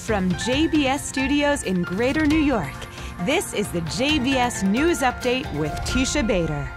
From JBS Studios in Greater New York, this is the JBS News Update with Teisha Bader.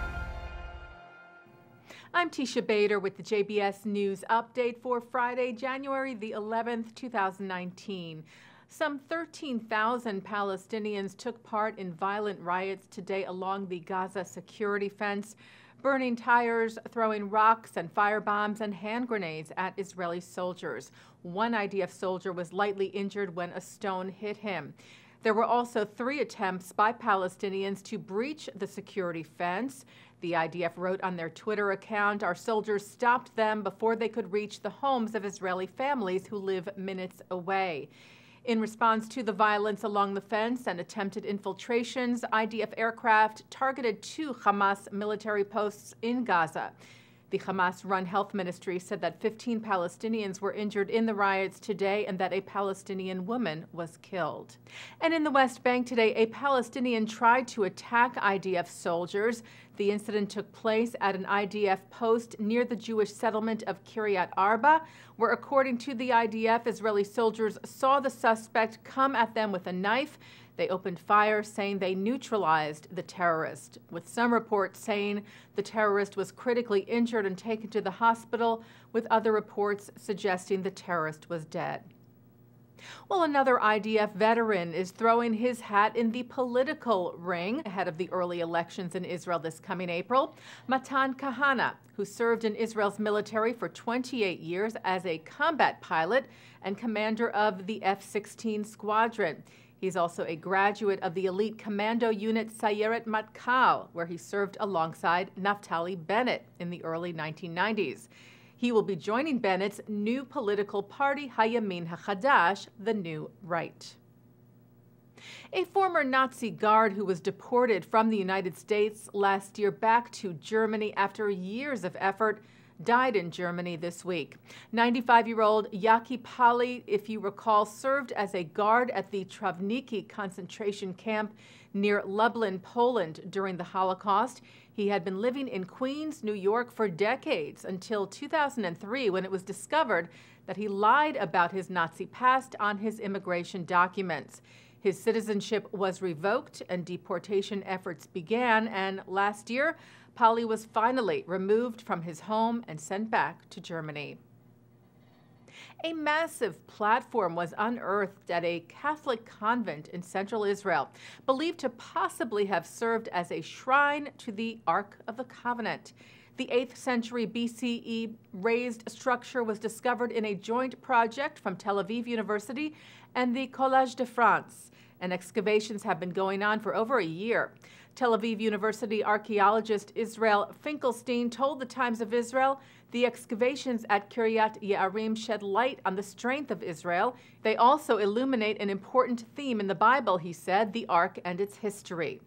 I'm Teisha Bader with the JBS News Update for Friday, January the 11th, 2019. Some 13,000 Palestinians took part in violent riots today along the Gaza security fence, burning tires, throwing rocks and firebombs and hand grenades at Israeli soldiers. One IDF soldier was lightly injured when a stone hit him. There were also 3 attempts by Palestinians to breach the security fence. The IDF wrote on their Twitter account, "Our soldiers stopped them before they could reach the homes of Israeli families who live minutes away." In response to the violence along the fence and attempted infiltrations, IDF aircraft targeted 2 Hamas military posts in Gaza. The Hamas-run health ministry said that 15 Palestinians were injured in the riots today and that a Palestinian woman was killed. And in the West Bank today, a Palestinian tried to attack IDF soldiers. The incident took place at an IDF post near the Jewish settlement of Kiryat Arba, where, according to the IDF, Israeli soldiers saw the suspect come at them with a knife. They opened fire, saying they neutralized the terrorist, with some reports saying the terrorist was critically injured and taken to the hospital, with other reports suggesting the terrorist was dead. Well, another IDF veteran is throwing his hat in the political ring ahead of the early elections in Israel this coming April. Matan Kahana, who served in Israel's military for 28 years as a combat pilot and commander of the F-16 squadron. He's also a graduate of the elite commando unit Sayeret Matkal, where he served alongside Naftali Bennett in the early 1990s. He will be joining Bennett's new political party, Hayamin HaChadash, the New Right. A former Nazi guard who was deported from the United States last year back to Germany after years of effort died in Germany this week. 95-year-old Yaki Polly, if you recall, served as a guard at the Travniki concentration camp near Lublin, Poland during the Holocaust. He had been living in Queens, New York for decades until 2003, when it was discovered that he lied about his Nazi past on his immigration documents. His citizenship was revoked and deportation efforts began, and last year, Polly was finally removed from his home and sent back to Germany. A massive platform was unearthed at a Catholic convent in central Israel, believed to possibly have served as a shrine to the Ark of the Covenant. The 8th century BCE raised structure was discovered in a joint project from Tel Aviv University and the Collège de France, and excavations have been going on for over a year. Tel Aviv University archaeologist Israel Finkelstein told the Times of Israel the excavations at Kiryat Ye'arim shed light on the strength of Israel. They also illuminate an important theme in the Bible, he said, the Ark and its history.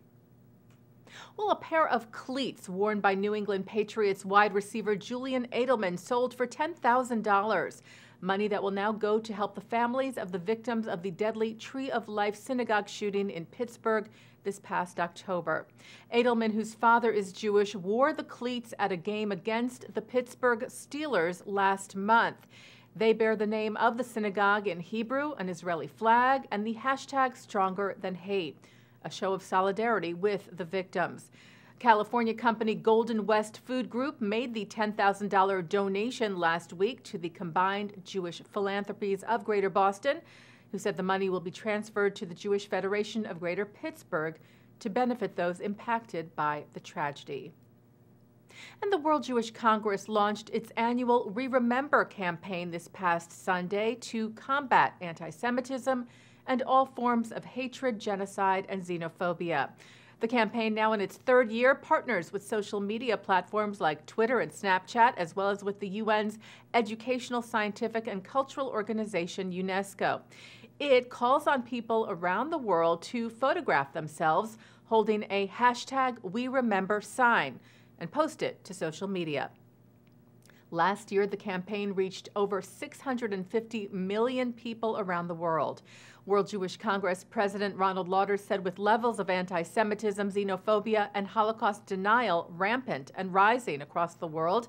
Well, a pair of cleats worn by New England Patriots wide receiver Julian Edelman sold for $10,000. Money that will now go to help the families of the victims of the deadly Tree of Life synagogue shooting in Pittsburgh this past October. Edelman, whose father is Jewish, wore the cleats at a game against the Pittsburgh Steelers last month. They bear the name of the synagogue in Hebrew, an Israeli flag, and the hashtag Stronger Than Hate, a show of solidarity with the victims. California company Golden West Food Group made the $10,000 donation last week to the combined Jewish philanthropies of Greater Boston, who said the money will be transferred to the Jewish Federation of Greater Pittsburgh to benefit those impacted by the tragedy. And the World Jewish Congress launched its annual We Remember campaign this past Sunday to combat anti-Semitism and all forms of hatred, genocide, and xenophobia. The campaign, now in its 3rd year, partners with social media platforms like Twitter and Snapchat, as well as with the UN's educational, scientific, and cultural organization, UNESCO. It calls on people around the world to photograph themselves holding a hashtag We Remember sign and post it to social media. Last year, the campaign reached over 650 million people around the world. World Jewish Congress President Ronald Lauder said with levels of anti-Semitism, xenophobia, and Holocaust denial rampant and rising across the world,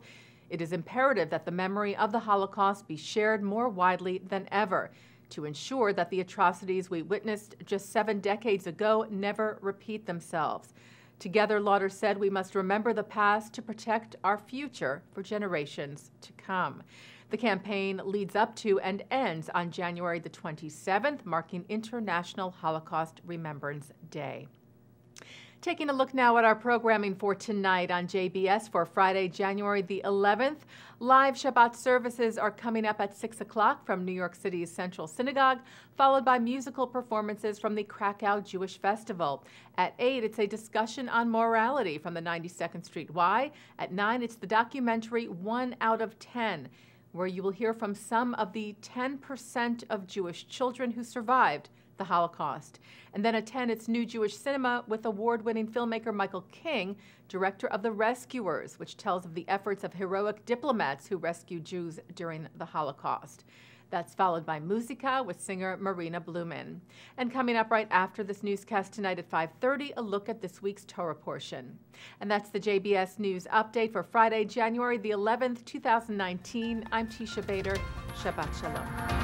it is imperative that the memory of the Holocaust be shared more widely than ever to ensure that the atrocities we witnessed just 7 decades ago never repeat themselves. Together, Lauder said, we must remember the past to protect our future for generations to come. The campaign leads up to and ends on January the 27th, marking International Holocaust Remembrance Day. Taking a look now at our programming for tonight on JBS for Friday, January the 11th. Live Shabbat services are coming up at 6 o'clock from New York City's Central Synagogue, followed by musical performances from the Krakow Jewish Festival. At 8, it's a discussion on morality from the 92nd Street Y. At 9, it's the documentary 1 Out of 10, where you will hear from some of the 10% of Jewish children who survived the Holocaust. And then at 10, it's New Jewish Cinema with award-winning filmmaker Michael King, director of The Rescuers, which tells of the efforts of heroic diplomats who rescued Jews during the Holocaust. That's followed by Musica with singer Marina Blumen. And coming up right after this newscast tonight at 5:30, a look at this week's Torah portion. And that's the JBS News Update for Friday, January the 11th, 2019. I'm Teisha Bader. Shabbat Shalom.